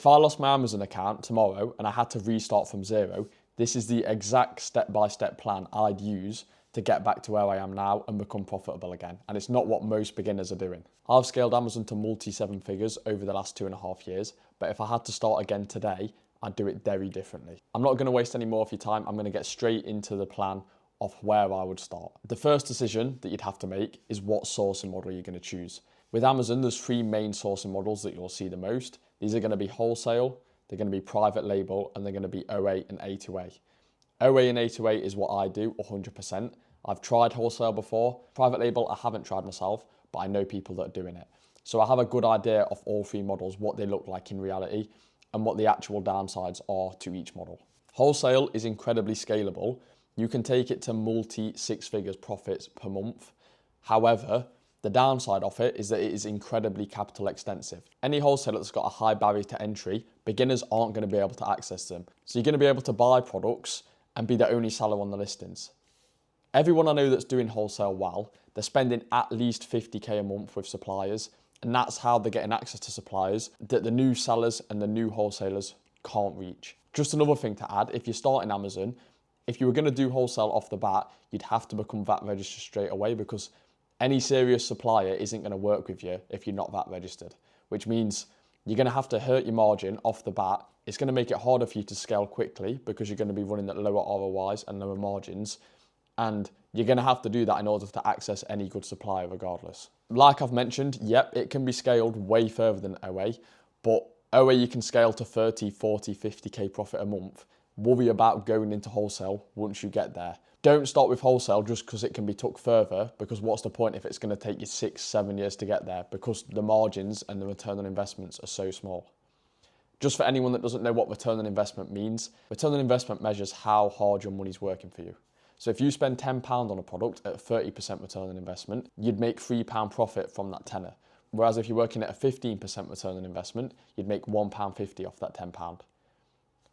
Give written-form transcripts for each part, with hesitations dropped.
If I lost my Amazon account tomorrow and I had to restart from zero, this is the exact step-by-step plan I'd use to get back to where I am now and become profitable again. And it's not what most beginners are doing. I've scaled Amazon to multi-seven figures over the last 2.5 years, but if I had to start again today, I'd do it very differently. I'm not going to waste any more of your time. I'm going to get straight into the plan of where I would start. The first decision that you'd have to make is what sourcing model you're going to choose. With Amazon, there's three main sourcing models that you'll see the most. These are going to be wholesale, they're going to be private label, and they're going to be OA and A2A. OA and A2A is what I do 100%. I've tried wholesale before. Private label, I haven't tried myself, but I know people that are doing it. So I have a good idea of all three models, what they look like in reality, and what the actual downsides are to each model. Wholesale is incredibly scalable. You can take it to multi-six figures profits per month. However, the downside of it is that it is incredibly capital extensive. Any wholesaler that's got a high barrier to entry, beginners aren't going to be able to access them. So you're going to be able to buy products and be the only seller on the listings. Everyone I know that's doing wholesale well, they're spending at least 50k a month with suppliers, and that's how they're getting access to suppliers that the new sellers and the new wholesalers can't reach. Just another thing to add, if you're starting Amazon, if you were going to do wholesale off the bat, you'd have to become VAT registered straight away, because any serious supplier isn't going to work with you if you're not VAT registered, which means you're going to have to hurt your margin off the bat. It's going to make it harder for you to scale quickly because you're going to be running at lower ROIs and lower margins. And you're going to have to do that in order to access any good supplier regardless. Like I've mentioned, yep, it can be scaled way further than OA, but OA you can scale to 30, 40, 50k profit a month. Worry about going into wholesale once you get there. Don't start with wholesale just because it can be took further, because what's the point if it's going to take you 6-7 years to get there, because the margins and the return on investments are so small. Just for anyone that doesn't know what return on investment means, return on investment measures how hard your money's working for you. So if you spend £10 on a product at 30% return on investment, you'd make £3 profit from that tenner. Whereas if you're working at a 15% return on investment, you'd make £1.50 off that £10.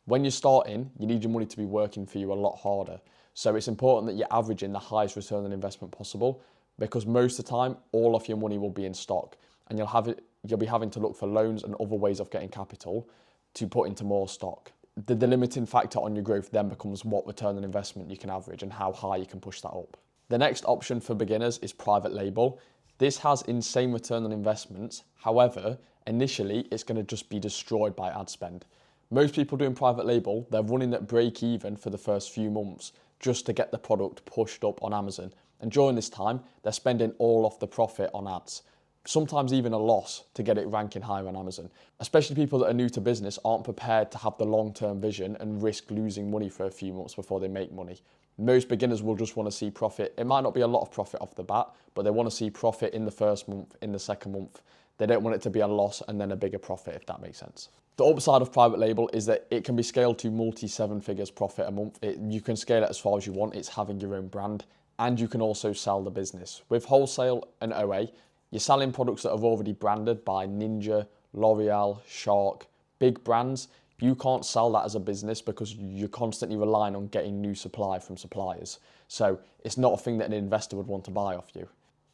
When you're starting, you need your money to be working for you a lot harder. So it's important that you're averaging the highest return on investment possible, because most of the time, all of your money will be in stock, and you'll be having to look for loans and other ways of getting capital to put into more stock. The limiting factor on your growth then becomes what return on investment you can average and how high you can push that up. The next option for beginners is private label. This has insane return on investments. However, initially it's going to just be destroyed by ad spend. Most people doing private label, they're running at break even for the first few months just to get the product pushed up on Amazon. And during this time, they're spending all of the profit on ads. Sometimes even a loss to get it ranking higher on Amazon. Especially people that are new to business aren't prepared to have the long-term vision and risk losing money for a few months before they make money. Most beginners will just want to see profit. It might not be a lot of profit off the bat, but they want to see profit in the first month, in the second month. They don't want it to be a loss and then a bigger profit, if that makes sense. The upside of private label is that it can be scaled to multi-seven figures profit a month. You can scale it as far as you want. It's having your own brand, and you can also sell the business. With wholesale and OA, you're selling products that are already branded by Ninja, L'Oreal, Shark, big brands. You can't sell that as a business because you're constantly relying on getting new supply from suppliers. So it's not a thing that an investor would want to buy off you.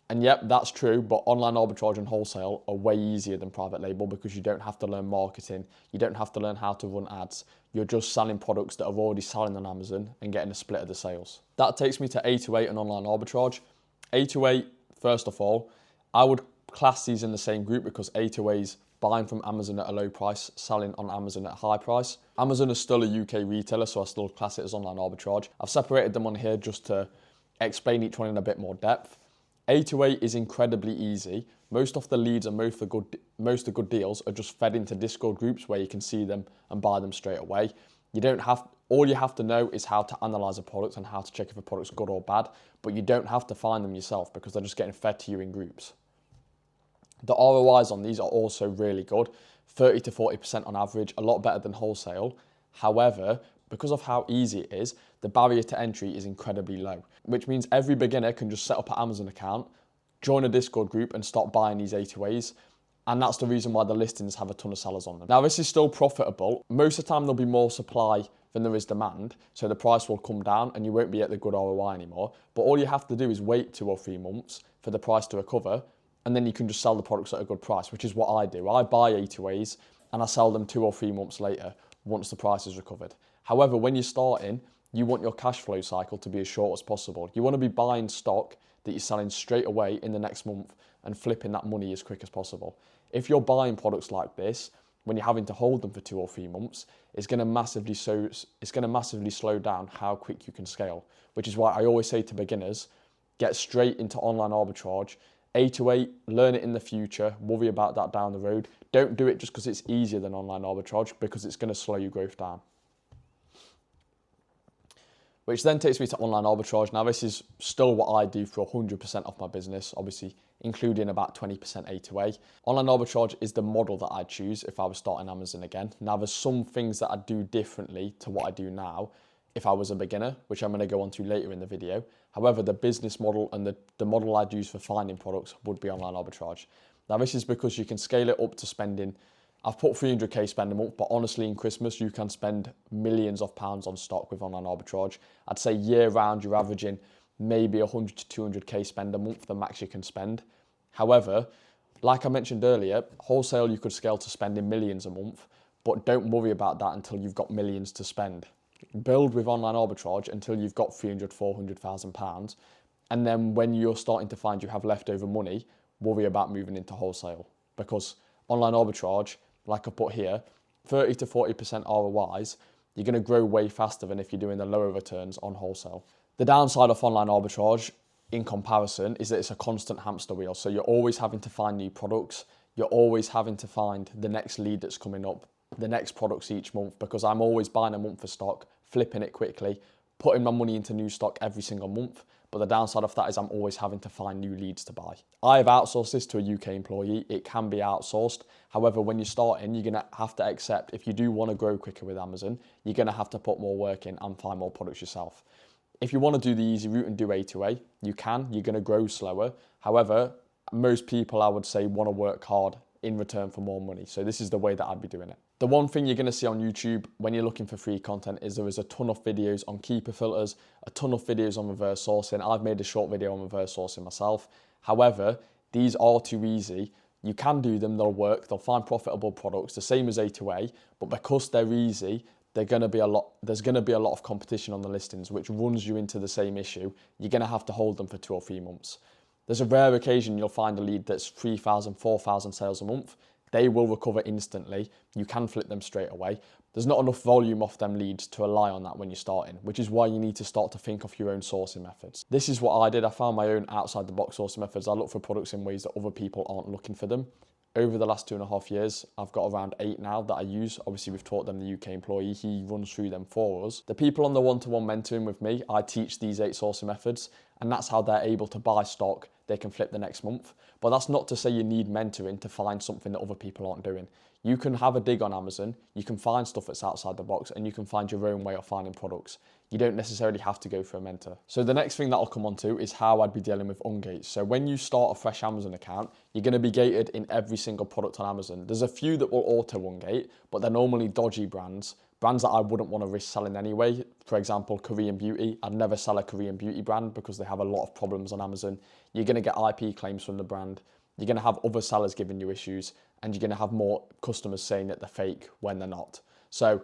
And yep, that's true, but online arbitrage and wholesale are way easier than private label because you don't have to learn marketing. You don't have to learn how to run ads. You're just selling products that are already selling on Amazon and getting a split of the sales. That takes me to A2A and online arbitrage. A2A, first of all, I would class these in the same group because A2A's buying from Amazon at a low price, selling on Amazon at a high price. Amazon is still a UK retailer, so I still class it as online arbitrage. I've separated them on here just to explain each one in a bit more depth. A2A is incredibly easy. Most of the leads and most of the good deals are just fed into Discord groups where you can see them and buy them straight away. All you have to know is how to analyze a product and how to check if a product's good or bad, but you don't have to find them yourself because they're just getting fed to you in groups. The ROIs on these are also really good, 30 to 40% on average, a lot better than wholesale. However, because of how easy it is, the barrier to entry is incredibly low, which means every beginner can just set up an Amazon account, join a Discord group and start buying these A2As. And that's the reason why the listings have a ton of sellers on them. Now, this is still profitable. Most of the time, there'll be more supply than there is demand, so the price will come down and you won't be at the good ROI anymore. But all you have to do is wait 2 or 3 months for the price to recover, and then you can just sell the products at a good price, which is what I do. I buy A2As and I sell them 2 or 3 months later once the price is recovered. However, when you're starting, you want your cash flow cycle to be as short as possible. You want to be buying stock that you're selling straight away in the next month and flipping that money as quick as possible. If you're buying products like this, when you're having to hold them for 2 or 3 months, it's going to massively slow down how quick you can scale, which is why I always say to beginners, get straight into online arbitrage. A2A, learn it in the future, worry about that down the road. Don't do it just because it's easier than online arbitrage, because it's going to slow your growth down. Which then takes me to online arbitrage. Now, this is still what I do for 100% of my business, obviously including about 20% A2A. Online arbitrage is the model that I'd choose if I was starting Amazon again. Now, there's some things that I'd do differently to what I do now if I was a beginner, which I'm going to go on to later in the video. However, the business model and the model I'd use for finding products would be online arbitrage. Now, this is because you can scale it up to spending, I've put 300k spend a month, but honestly in Christmas you can spend millions of pounds on stock with online arbitrage. I'd say year round you're averaging maybe 100 to 200k spend a month, the max you can spend. However, like I mentioned earlier, wholesale you could scale to spending millions a month, but don't worry about that until you've got millions to spend. Build with online arbitrage until you've got 300, 400,000 pounds. And then when you're starting to find you have leftover money, worry about moving into wholesale, because online arbitrage, like I put here, 30 to 40% ROIs, you're going to grow way faster than if you're doing the lower returns on wholesale. The downside of online arbitrage in comparison is that it's a constant hamster wheel. So you're always having to find new products. You're always having to find the next lead that's coming up, the next products each month, because I'm always buying a month of stock, flipping it quickly, putting my money into new stock every single month. But the downside of that is I'm always having to find new leads to buy. I've outsourced this to a UK employee. It can be outsourced. However, when you're starting, you're going to have to accept, if you do want to grow quicker with Amazon, you're going to have to put more work in and find more products yourself. If you want to do the easy route and do A2A, you can. You're going to grow slower. However, most people, I would say, want to work hard in return for more money. So this is the way that I'd be doing it. The one thing you're going to see on YouTube when you're looking for free content is there is a ton of videos on keeper filters, a ton of videos on reverse sourcing. I've made a short video on reverse sourcing myself. However, these are too easy. You can do them, they'll work, they'll find profitable products, the same as A2A, but because they're easy, there's going to be a lot of competition on the listings, which runs you into the same issue. You're going to have to hold them for 2 or 3 months. There's a rare occasion you'll find a lead that's 3,000, 4,000 sales a month. They will recover instantly. You can flip them straight away. There's not enough volume off them leads to rely on that when you're starting, which is why you need to start to think of your own sourcing methods. This is what I did. I found my own outside the box sourcing methods. I look for products in ways that other people aren't looking for them. Over the last 2.5 years, I've got around 8 now that I use. Obviously, we've taught them the UK employee. He runs through them for us. The people on the one-to-one mentoring with me, I teach these 8 sourcing methods, and that's how they're able to buy stock they can flip the next month. But that's not to say you need mentoring to find something that other people aren't doing. You can have a dig on Amazon, you can find stuff that's outside the box, and you can find your own way of finding products. You don't necessarily have to go for a mentor. So the next thing that I'll come on to is how I'd be dealing with ungates. So when you start a fresh Amazon account, you're going to be gated in every single product on Amazon. There's a few that will auto ungate, but they're normally dodgy brands that I wouldn't want to risk selling anyway. For example, Korean beauty. I'd never sell a Korean beauty brand because they have a lot of problems on Amazon. You're going to get IP claims from the brand. You're going to have other sellers giving you issues, and you're going to have more customers saying that they're fake when they're not. So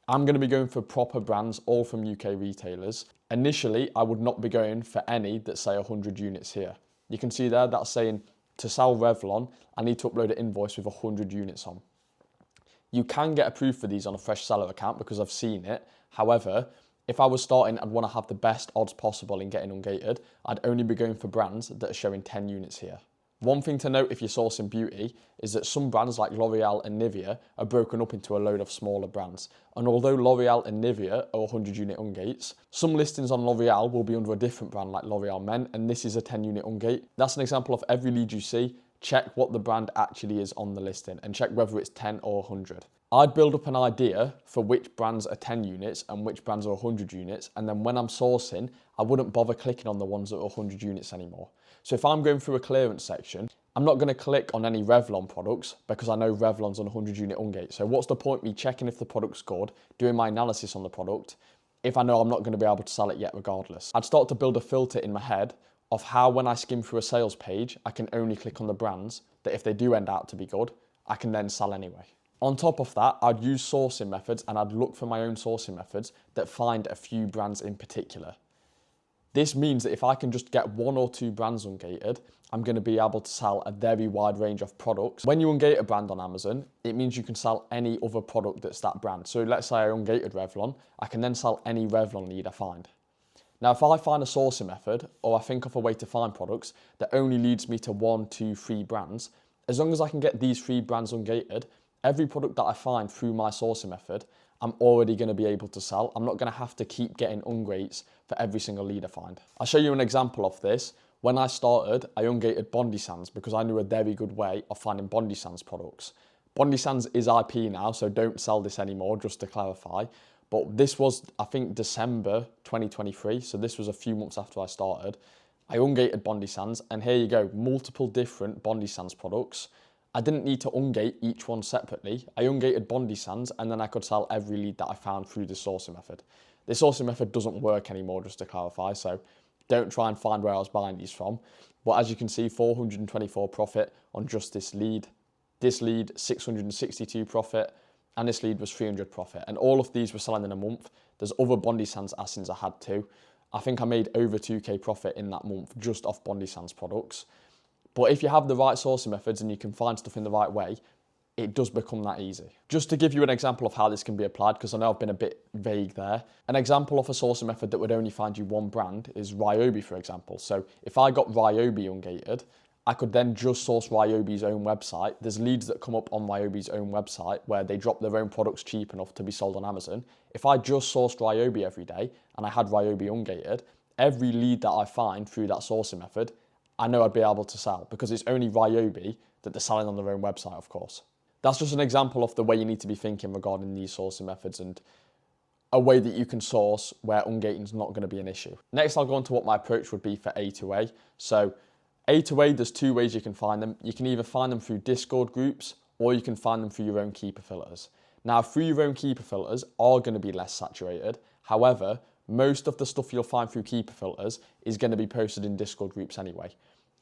I'm going to be going for proper brands, all from UK retailers. Initially, I would not be going for any that say 100 units here. You can see there, that's saying to sell Revlon, I need to upload an invoice with 100 units on. You can get approved for these on a fresh seller account because I've seen it. However, if I was starting, I'd want to have the best odds possible in getting ungated. I'd only be going for brands that are showing 10 units here. One thing to note if you're sourcing beauty is that some brands like L'Oreal and Nivea are broken up into a load of smaller brands. And although L'Oreal and Nivea are 100 unit ungates, some listings on L'Oreal will be under a different brand like L'Oreal Men, and this is a 10 unit ungate. That's an example of every lead you see. Check what the brand actually is on the listing and check whether it's 10 or 100. I'd build up an idea for which brands are 10 units and which brands are 100 units, and then when I'm sourcing, I wouldn't bother clicking on the ones that are 100 units anymore. So if I'm going through a clearance section, I'm not going to click on any Revlon products because I know Revlon's on a 100 unit ungate. So what's the point me checking if the product's good, doing my analysis on the product, if I know I'm not going to be able to sell it yet regardless? I'd start to build a filter in my head of how when I skim through a sales page, I can only click on the brands that if they do end out to be good, I can then sell anyway. On top of that, I'd use sourcing methods and I'd look for my own sourcing methods that find a few brands in particular. This means that if I can just get 1 or 2 brands ungated, I'm going to be able to sell a very wide range of products. When you ungate a brand on Amazon, it means you can sell any other product that's that brand. So let's say I ungated Revlon, I can then sell any Revlon lead I find. Now, if I find a sourcing method or I think of a way to find products that only leads me to 1, 2, 3 brands, as long as I can get these 3 brands ungated, every product that I find through my sourcing method, I'm already going to be able to sell. I'm not going to have to keep getting ungates for every single lead I find. I'll show you an example of this. When I started, I ungated Bondi Sands because I knew a very good way of finding Bondi Sands products. Bondi Sands is IP now, so don't sell this anymore, just to clarify. But this was, I think, December 2023, so this was a few months after I started. I ungated Bondi Sands, and here you go, multiple different Bondi Sands products. I didn't need to ungate each one separately. I ungated Bondi Sands, and then I could sell every lead that I found through the sourcing method. The sourcing method doesn't work anymore, just to clarify, so don't try and find where I was buying these from. But as you can see, 424 profit on just this lead. This lead, 662 profit, and this lead was 300 profit. And all of these were selling in a month. There's other Bondi Sands Asins I had too. I think I made over 2k profit in that month just off Bondi Sands products. But if you have the right sourcing methods and you can find stuff in the right way, it does become that easy. Just to give you an example of how this can be applied, because I know I've been a bit vague there. An example of a sourcing method that would only find you 1 brand is Ryobi, for example. So if I got Ryobi ungated, I could then just source Ryobi's own website. There's leads that come up on Ryobi's own website where they drop their own products cheap enough to be sold on Amazon. If I just sourced Ryobi every day and I had Ryobi ungated, every lead that I find through that sourcing method, I know I'd be able to sell because it's only Ryobi that they're selling on their own website, of course. That's just an example of the way you need to be thinking regarding these sourcing methods and a way that you can source where ungating is not going to be an issue. Next, I'll go on to what my approach would be for A to A. So A to A, there's 2 ways you can find them. You can either find them through Discord groups or you can find them through your own keeper filters. Now, through your own keeper filters are going to be less saturated. However, most of the stuff you'll find through keeper filters is going to be posted in Discord groups anyway.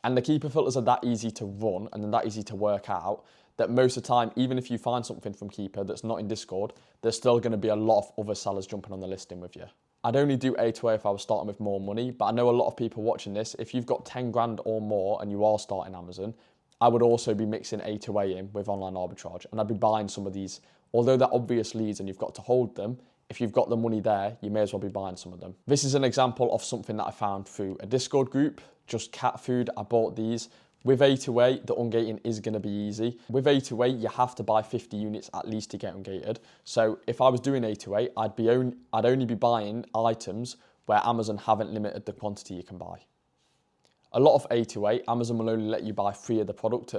And the keeper filters are that easy to run and they're that easy to work out that most of the time, even if you find something from Keeper that's not in Discord, there's still going to be a lot of other sellers jumping on the listing with you. I'd only do A to A if I was starting with more money, but I know a lot of people watching this, if you've got 10 grand or more and you are starting Amazon, I would also be mixing A to A in with online arbitrage and I'd be buying some of these. Although they're obvious leads and you've got to hold them, if you've got the money there, you may as well be buying some of them. This is an example of something that I found through a Discord group, just cat food. I bought these. With A to A, the ungating is going to be easy. With A to A, you have to buy 50 units at least to get ungated. So if I was doing A to A, I'd only be buying items where Amazon haven't limited the quantity you can buy. A lot of A to A, Amazon will only let you buy 3 of the product.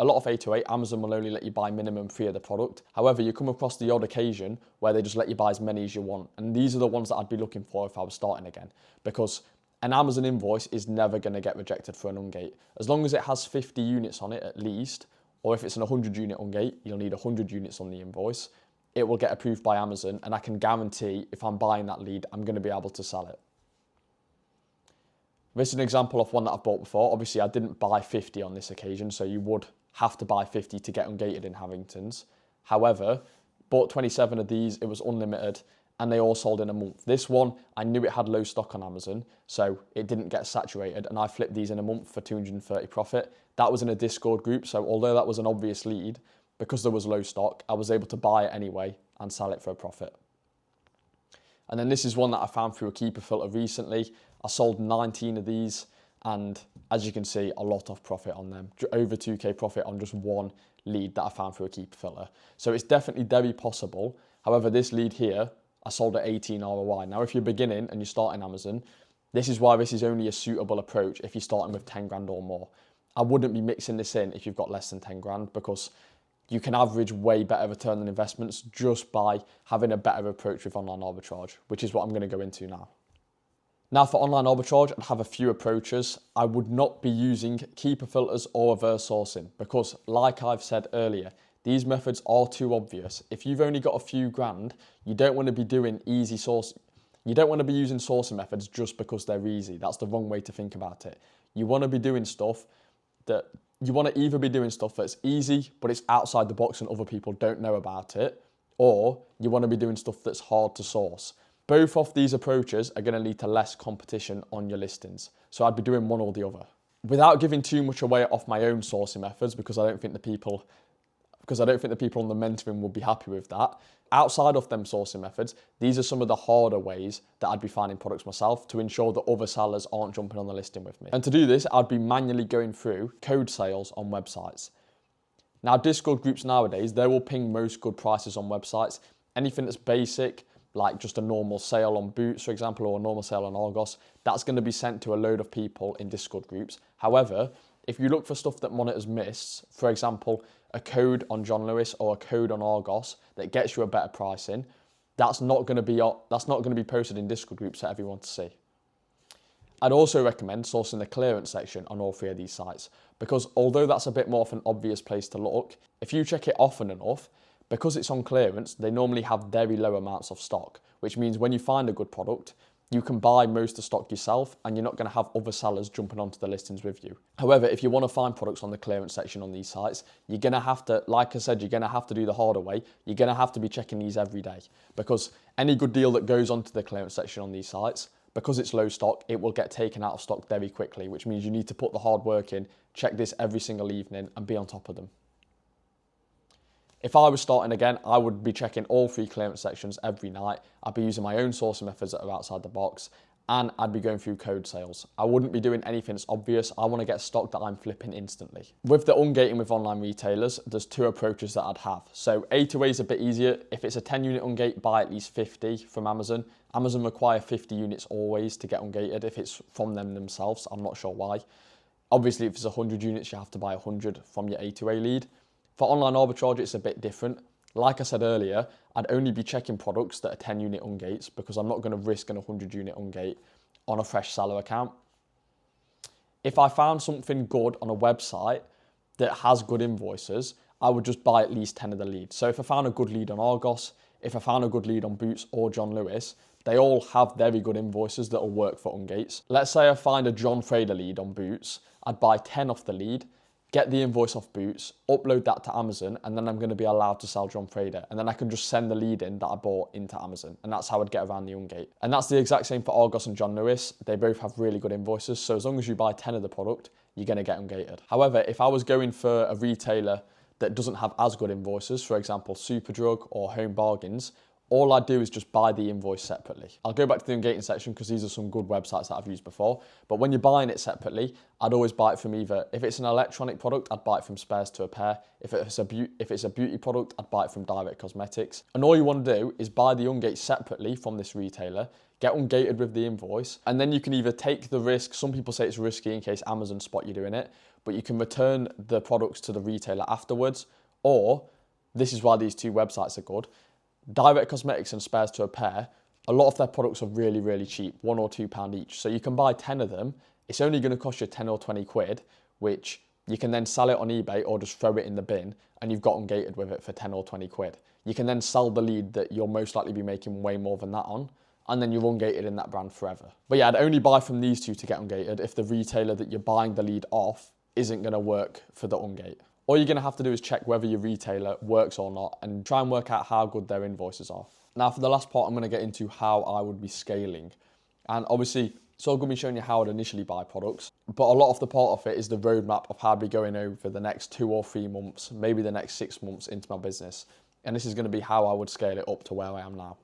A lot of A to A, Amazon will only let you buy minimum 3 of the product. However, you come across the odd occasion where they just let you buy as many as you want. And these are the ones that I'd be looking for if I was starting again. Because an Amazon invoice is never going to get rejected for an ungate. As long as it has 50 units on it at least, or if it's an 100 unit ungate, you'll need 100 units on the invoice, it will get approved by Amazon and I can guarantee if I'm buying that lead, I'm going to be able to sell it. This is an example of one that I've bought before. Obviously, I didn't buy 50 on this occasion, so you would have to buy 50 to get ungated in Harrington's. However, bought 27 of these, it was unlimited, and they all sold in a month. This one, I knew it had low stock on Amazon, so it didn't get saturated, and I flipped these in a month for 230 profit. That was in a Discord group, so although that was an obvious lead, because there was low stock, I was able to buy it anyway and sell it for a profit. And then this is one that I found through a keeper filter recently. I sold 19 of these, and as you can see, a lot of profit on them. Over 2k profit on just one lead that I found through a keeper filter. So it's definitely very possible. However, this lead here, I sold at 18 ROI. Now, if you're beginning and you're starting Amazon, this is why this is only a suitable approach if you're starting with 10 grand or more. I wouldn't be mixing this in if you've got less than 10 grand because you can average way better return on investments just by having a better approach with online arbitrage, which is what I'm going to go into now. Now for online arbitrage, I'd have a few approaches. I would not be using keeper filters or reverse sourcing because, like I've said earlier, these methods are too obvious. If you've only got a few grand, you don't want to be doing easy source. You don't want to be using sourcing methods just because they're easy. That's the wrong way to think about it. You want to be doing stuff that You want to either be doing stuff that's easy, but it's outside the box and other people don't know about it, or you want to be doing stuff that's hard to source. Both of these approaches are going to lead to less competition on your listings. So I'd be doing one or the other. Without giving too much away off my own sourcing methods, because I don't think the people on the mentoring will be happy with that. Outside of them sourcing methods, these are some of the harder ways that I'd be finding products myself to ensure that other sellers aren't jumping on the listing with me. And to do this, I'd be manually going through code sales on websites. Now, Discord groups nowadays, they will ping most good prices on websites. Anything that's basic, like just a normal sale on Boots, for example, or a normal sale on Argos, that's going to be sent to a load of people in Discord groups. However, if you look for stuff that monitors miss, for example, a code on John Lewis or a code on Argos that gets you a better pricing, that's not going to be posted in Discord groups for everyone to see. I'd also recommend sourcing the clearance section on all three of these sites, because although that's a bit more of an obvious place to look, if you check it often enough, because it's on clearance, they normally have very low amounts of stock, which means when you find a good product, you can buy most of the stock yourself and you're not going to have other sellers jumping onto the listings with you. However, if you want to find products on the clearance section on these sites, you're going to have to, like I said, you're going to have to do the harder way. You're going to have to be checking these every day, because any good deal that goes onto the clearance section on these sites, because it's low stock, it will get taken out of stock very quickly, which means you need to put the hard work in, check this every single evening and be on top of them. If I was starting again, I would be checking all three clearance sections every night. I'd be using my own sourcing methods that are outside the box, and I'd be going through code sales. I wouldn't be doing anything that's obvious. I want to get stock that I'm flipping instantly. With the ungating with online retailers, there's two approaches that I'd have. So A2A is a bit easier. If it's a 10 unit ungate, buy at least 50 from Amazon. Amazon require 50 units always to get ungated if it's from them themselves. I'm not sure why. Obviously, if it's 100 units, you have to buy 100 from your A2A lead. For online arbitrage, it's a bit different. Like I said earlier, I'd only be checking products that are 10 unit ungates, because I'm not going to risk an 100 unit ungate on a fresh seller account. If I found something good on a website that has good invoices, I would just buy at least 10 of the leads. So if I found a good lead on Argos, if I found a good lead on Boots or John Lewis, they all have very good invoices that will work for ungates. Let's say I find a John Frader lead on Boots, I'd buy 10 off the lead, get the invoice off Boots, upload that to Amazon, and then I'm going to be allowed to sell John Frader. And then I can just send the lead in that I bought into Amazon. And that's how I'd get around the ungate. And that's the exact same for Argos and John Lewis. They both have really good invoices. So as long as you buy 10 of the product, you're going to get ungated. However, if I was going for a retailer that doesn't have as good invoices, for example, Superdrug or Home Bargains, all I do is just buy the invoice separately. I'll go back to the ungating section because these are some good websites that I've used before. But when you're buying it separately, I'd always buy it from either, if it's an electronic product, I'd buy it from Spares to a Pair. If it's a beauty product, I'd buy it from Direct Cosmetics. And all you want to do is buy the ungate separately from this retailer, get ungated with the invoice, and then you can either take the risk. Some people say it's risky in case Amazon spot you doing it, but you can return the products to the retailer afterwards. Or, this is why these two websites are good, Direct Cosmetics and Spares to a Pair, a lot of their products are really, really cheap, £1 or £2 each. So you can buy 10 of them. It's only going to cost you 10 or 20 quid, which you can then sell it on eBay or just throw it in the bin, and you've got ungated with it for 10 or 20 quid. You can then sell the lead that you'll most likely be making way more than that on, and then you're ungated in that brand forever. But yeah, I'd only buy from these two to get ungated if the retailer that you're buying the lead off isn't going to work for the ungate. All you're going to have to do is check whether your retailer works or not and try and work out how good their invoices are. Now, for the last part, I'm going to get into how I would be scaling. And obviously, it's all going to be showing you how I'd initially buy products, but a lot of the part of it is the roadmap of how I'd be going over the next 2 or 3 months, maybe the next 6 months into my business. And this is going to be how I would scale it up to where I am now.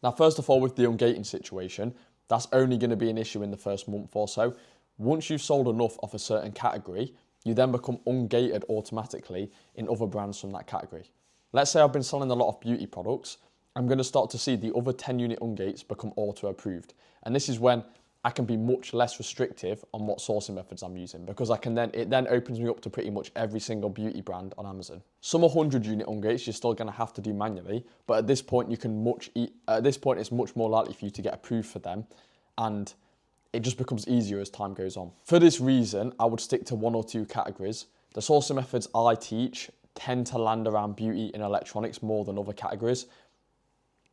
Now, first of all, with the ungating situation, that's only going to be an issue in the first month or so. Once you've sold enough of a certain category, you then become ungated automatically in other brands from that category. Let's say I've been selling a lot of beauty products. I'm going to start to see the other 10 unit ungates become auto approved. And this is when I can be much less restrictive on what sourcing methods I'm using, because it then opens me up to pretty much every single beauty brand on Amazon. Some 100 unit ungates you're still going to have to do manually, but at this point it's much more likely for you to get approved for them, and it just becomes easier as time goes on. For this reason, I would stick to 1 or 2 categories. The sourcing methods I teach tend to land around beauty and electronics more than other categories.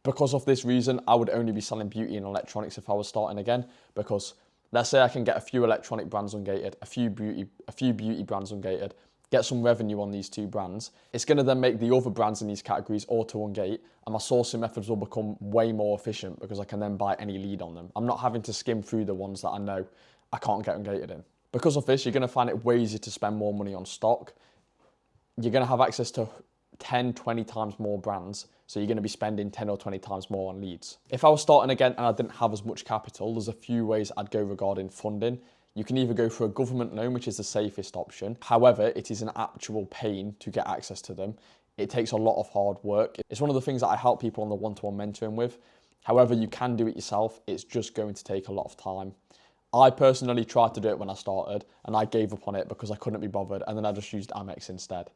Because of this reason, I would only be selling beauty and electronics if I was starting again, because Let's say I can get a few electronic brands ungated, a few beauty brands ungated, get some revenue on these 2 brands. It's going to then make the other brands in these categories auto ungate, and my sourcing methods will become way more efficient because I can then buy any lead on them. I'm not having to skim through the ones that I know I can't get ungated in. Because of this, you're going to find it way easier to spend more money on stock. You're going to have access to 10, 20 times more brands, so you're going to be spending 10 or 20 times more on leads. If I was starting again and I didn't have as much capital, there's a few ways I'd go regarding funding. You can either go for a government loan, which is the safest option. However, it is an actual pain to get access to them. It takes a lot of hard work. It's one of the things that I help people on the one-to-one mentoring with. However, you can do it yourself. It's just going to take a lot of time. I personally tried to do it when I started and I gave up on it because I couldn't be bothered, and then I just used Amex instead.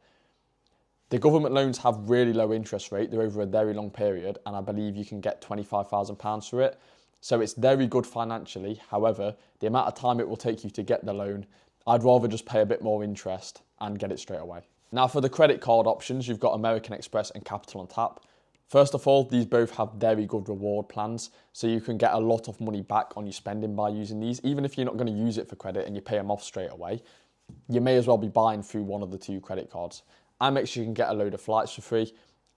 The government loans have really low interest rate. They're over a very long period, and I believe you can get £25,000 for it. So it's very good financially. However, the amount of time it will take you to get the loan, I'd rather just pay a bit more interest and get it straight away. Now for the credit card options, you've got American Express and Capital on Tap. First of all, these both have very good reward plans, so you can get a lot of money back on your spending by using these. Even if you're not going to use it for credit and you pay them off straight away, you may as well be buying through one of the 2 credit cards. Amex, you can get a load of flights for free.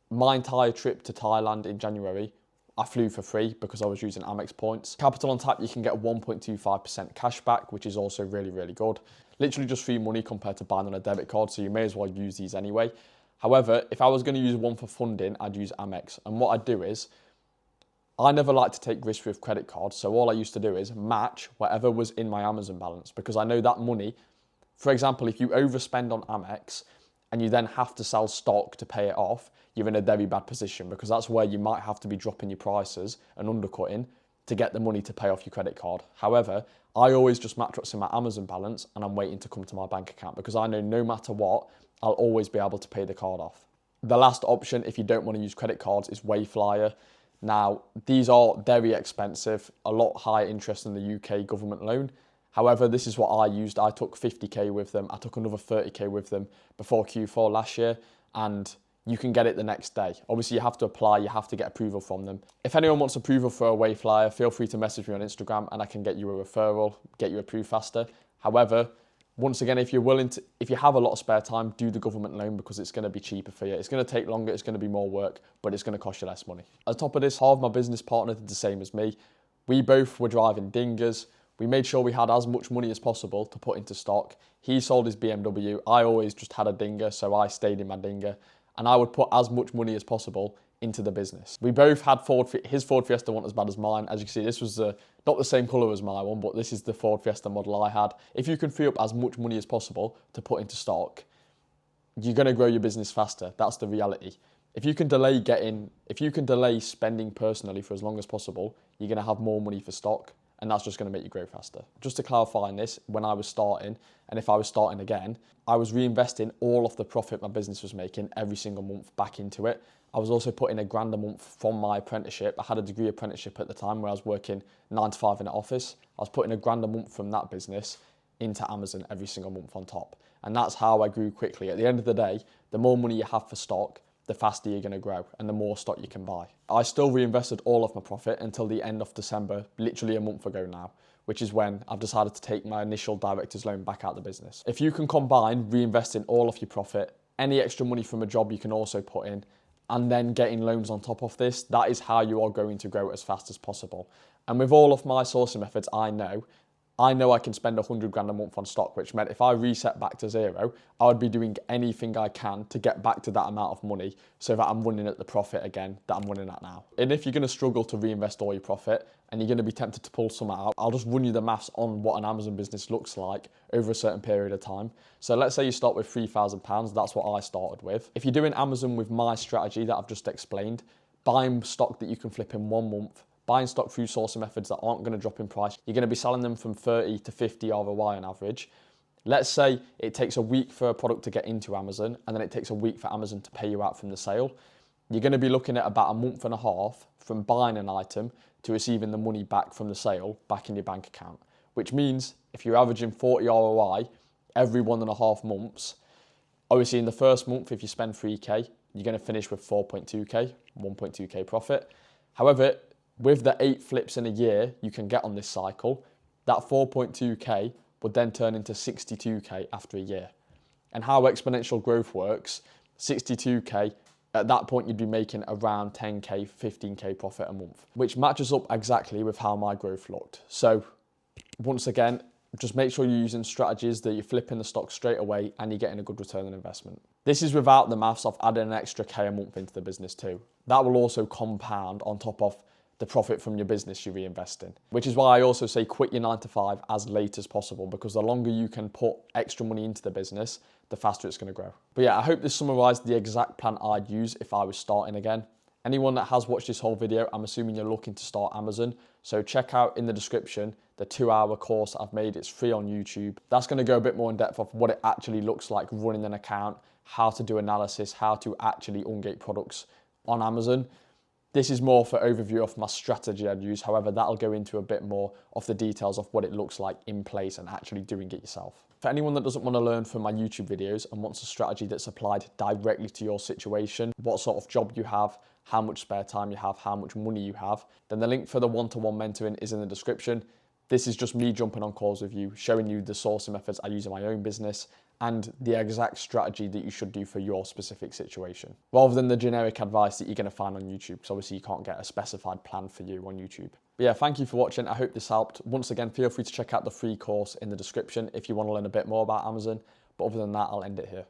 My entire trip to Thailand in January, I flew for free because I was using Amex points. Capital on Tap, you can get 1.25% cash back, which is also really, really good. Literally just free money compared to buying on a debit card, so you may as well use these anyway. However, if I was going to use one for funding, I'd use Amex. And what I'd do is, I never like to take risks with credit cards, so all I used to do is match whatever was in my Amazon balance, because I know that money, for example, if you overspend on Amex, and you then have to sell stock to pay it off, you're in a very bad position, because that's where you might have to be dropping your prices and undercutting to get the money to pay off your credit card. However, I always just match what's in my Amazon balance and I'm waiting to come to my bank account, because I know no matter what, I'll always be able to pay the card off. The last option, if you don't want to use credit cards, is Wayflyer. Now, these are very expensive, a lot higher interest than the UK government loan. However, this is what I used. I took 50k with them. I took another 30k with them before Q4 last year, and you can get it the next day. Obviously, you have to apply, you have to get approval from them. If anyone wants approval for a Wayflyer, feel free to message me on Instagram and I can get you a referral, get you approved faster. However, once again, if you have a lot of spare time, do the government loan, because it's going to be cheaper for you. It's going to take longer, it's going to be more work, but it's going to cost you less money. On top of this, half my business partner did the same as me. We both were driving dingers. We made sure we had as much money as possible to put into stock. He sold his BMW. I always just had a dinger, so I stayed in my dinger. And I would put as much money as possible into the business. We both had his Ford Fiesta wasn't as bad as mine. As you can see, this was not the same colour as my one, but this is the Ford Fiesta model I had. If you can free up as much money as possible to put into stock, you're going to grow your business faster. That's the reality. If you can delay spending personally for as long as possible, you're going to have more money for stock, and that's just going to make you grow faster. Just to clarify on this, when I was starting, and if I was starting again, I was reinvesting all of the profit my business was making every single month back into it. I was also putting £1,000 a month from my apprenticeship. I had a degree apprenticeship at the time where I was working 9 to 5 in an office. I was putting £1,000 a month from that business into Amazon every single month on top. And that's how I grew quickly. At the end of the day, the more money you have for stock, the faster you're going to grow and the more stock you can buy. I still reinvested all of my profit until the end of December, literally a month ago now, which is when I've decided to take my initial director's loan back out of the business. If you can combine reinvesting all of your profit, any extra money from a job you can also put in, and then getting loans on top of this, that is how you are going to grow as fast as possible. And with all of my sourcing methods, I know I can spend £100,000 a month on stock, which meant if I reset back to zero, I would be doing anything I can to get back to that amount of money so that I'm running at the profit again that I'm running at now. And if you're going to struggle to reinvest all your profit and you're going to be tempted to pull some out, I'll just run you the maths on what an Amazon business looks like over a certain period of time. So let's say you start with £3,000, that's what I started with. If you're doing Amazon with my strategy that I've just explained, buying stock that you can flip in 1 month, buying stock through sourcing methods that aren't going to drop in price, you're going to be selling them from 30 to 50 ROI on average. Let's say it takes a week for a product to get into Amazon, and then it takes a week for Amazon to pay you out from the sale. You're going to be looking at about a month and a half from buying an item to receiving the money back from the sale back in your bank account, which means if you're averaging 40 ROI every 1.5 months, obviously in the first month, if you spend 3k, you're going to finish with 4.2k, 1.2k profit. However, with the 8 flips in a year you can get on this cycle, that 4.2k would then turn into 62k after a year. And how exponential growth works, 62k, at that point you'd be making around 10k, 15k profit a month, which matches up exactly with how my growth looked. So once again, just make sure you're using strategies that you're flipping the stock straight away and you're getting a good return on investment. This is without the maths of adding an extra K a month into the business too. That will also compound on top of the profit from your business you reinvest in, which is why I also say quit your 9 to 5 as late as possible, because the longer you can put extra money into the business, the faster it's going to grow. But yeah, I hope this summarized the exact plan I'd use if I was starting again. Anyone that has watched this whole video, I'm assuming you're looking to start Amazon. So check out in the description the 2-hour course I've made. It's free on YouTube. That's going to go a bit more in depth of what it actually looks like running an account, how to do analysis, how to actually ungate products on Amazon. This is more for overview of my strategy I'd use. However, that'll go into a bit more of the details of what it looks like in place and actually doing it yourself. For anyone that doesn't want to learn from my YouTube videos and wants a strategy that's applied directly to your situation, what sort of job you have, how much spare time you have, how much money you have, then the link for the one-to-one mentoring is in the description. This is just me jumping on calls with you, showing you the sourcing methods I use in my own business and the exact strategy that you should do for your specific situation, rather than the generic advice that you're going to find on YouTube, because obviously you can't get a specified plan for you on YouTube. But yeah, thank you for watching. I hope this helped. Once again, feel free to check out the free course in the description if you want to learn a bit more about Amazon. But other than that, I'll end it here.